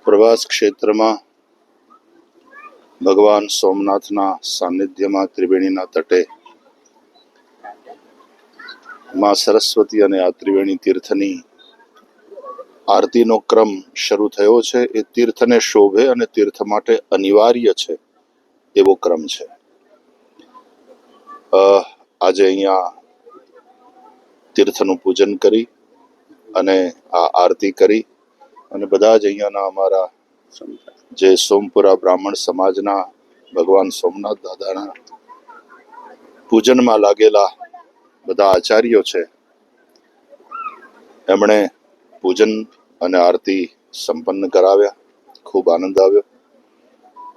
પ્રવાસ ક્ષેત્રમાં ભગવાન સોમનાથના સાનિધ્યમાં ત્રિવેણીના તટે માં સરસ્વતી અને આ ત્રિવેણી તીર્થની આરતીનો ક્રમ શરૂ થયો છે. એ તીર્થને શોભે અને તીર્થ માટે અનિવાર્ય છે એવો ક્રમ છે. આજે અહીંયા તીર્થનું પૂજન કરી અને આ આરતી કરી અને બધા જ અહીંયાના અમારા જે સોમપુરા બ્રાહ્મણ સમાજના ભગવાન સોમનાથ દાદાના પૂજનમાં લાગેલા બધા આચાર્યો છે, એમણે પૂજન અને આરતી સંપન્ન કરાવ્યા. ખૂબ આનંદ આવ્યો.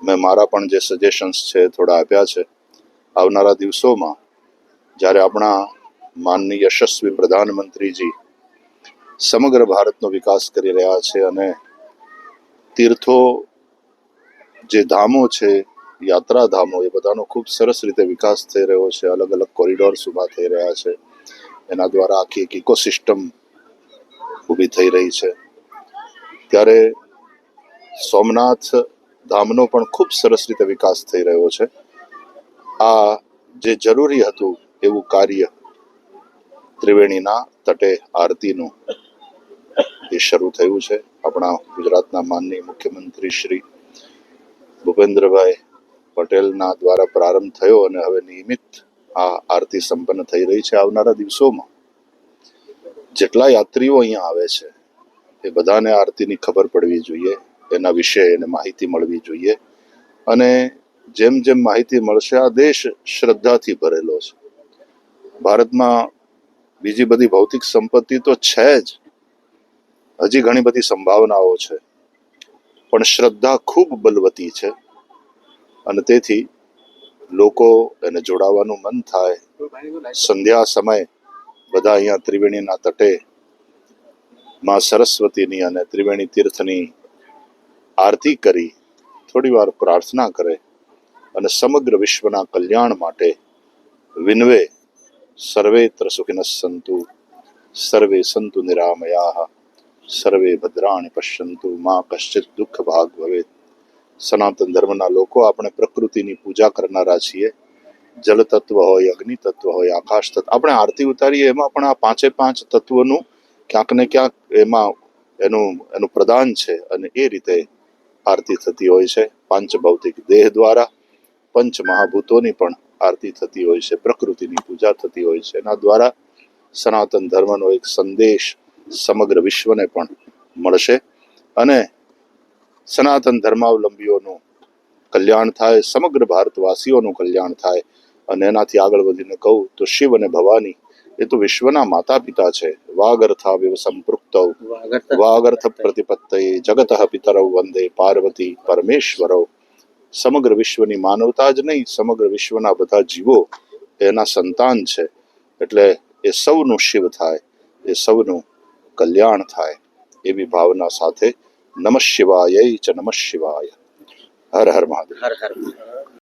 મેં મારા પણ જે સજેશન્સ છે થોડા આપ્યા છે. આવનારા દિવસોમાં જ્યારે આપણા માનનીય યશસ્વી પ્રધાનમંત્રીજી સમગ્ર ભારતનો વિકાસ કરી રહ્યા છે અને તીર્થો જે ધામો છે, યાત્રાધામો, એ બધાનો ખૂબ સરસ રીતે વિકાસ થઈ રહ્યો છે. અલગ અલગ કોરિડોર્સ ઊભા થઈ રહ્યા છે. એના દ્વારા આખી એક ઇકોસિસ્ટમ ઊભી થઈ રહી છે. ત્યારે સોમનાથ ધામનો પણ ખૂબ સરસ રીતે વિકાસ થઈ રહ્યો છે. આ જે જરૂરી હતું એવું કાર્ય ત્રિવેણીના તટે આરતીનું એ શરૂ થયું છે. આપણા ગુજરાતના માનનીય મુખ્યમંત્રી શ્રી ભૂપેન્દ્રભાઈ પટેલના દ્વારા પ્રારંભ થયો અને હવે નિયમિત આ આરતી સંપન્ન થઈ રહી છે. આવનારા દિવસોમાં જેટલા યાત્રીઓ અહીંયા આવે છે એ બધાને આરતીની ખબર પડવી જોઈએ, એના વિશે એને માહિતી મળવી જોઈએ. અને જેમ જેમ માહિતી મળશે, આ દેશ શ્રદ્ધાથી ભરેલો છે. ભારતમાં બીજી બધી ભૌતિક સંપત્તિ તો છે જ, હજી ઘણી બધી સંભાવનાઓ છે, પણ શ્રદ્ધા ખૂબ બલવતી છે અને તેથી લોકો એને જોડાવાનું મન થાય. સંધ્યા સમય બધા અહીંયા ત્રિવેણીના તટે માં સરસ્વતીની અને ત્રિવેણી તીર્થની આરતી કરી થોડી વાર પ્રાર્થના કરે અને સમગ્ર વિશ્વના કલ્યાણ માટે વિનવે. સર્વેત્ર સુખિનઃ સંતુ, સર્વે સંતુ નિરામયાઃ, સર્વે ભદ્રાણિ પશ્યન્તુ, મા કશ્ચિત દુઃખ ભાગ ભવેત. સનાતન ધર્મના લોકો આપણે પ્રકૃતિની પૂજા કરનારા છીએ. જલ તત્વ હોય, અગ્નિ તત્વ હોય, આકાશ તત્વ. આપણે આરતી ઉતારીએ એમાં પણ આ પાંચે પાંચ તત્વનું ક્યાંક ને ક્યાંક એમાં એનું પ્રદાન છે અને એ રીતે આરતી થતી હોય છે. પાંચ ભૌતિક દેહ દ્વારા પંચ મહાભૂતોની પણ આરતી થતી હોય છે, પ્રકૃતિની પૂજા થતી હોય છે. એના દ્વારા સનાતન ધર્મનો એક સંદેશ સમગ્ર વિશ્વને પણ મળશે અને સનાતન ધર્માવલંબીઓનું કલ્યાણ થાય, સમગ્ર ભારતવાસીઓનું કલ્યાણ થાય. અને એનાથી આગળ વધીને કહું તો શિવ અને ભવાની એ તો વિશ્વના માતા પિતા છે. વાગર્થા વિવ સંપૃક્તૌ વાગર્થ પ્રતિપત્તયે જગતઃ પિતરૌ વંદે પાર્વતી પરમેશ્વરૌ. સમગ્ર વિશ્વની માનવતા જ નહીં, સમગ્ર વિશ્વના બધા જીવો એના સંતાન છે. એટલે એ સૌનું શિવ થાય, એ સૌનું કલ્યાણ થાય એવી ભાવના સાથે નમઃ શિવાય ચ નમઃ શિવાય. હર હર મહાદેવ. હર હર.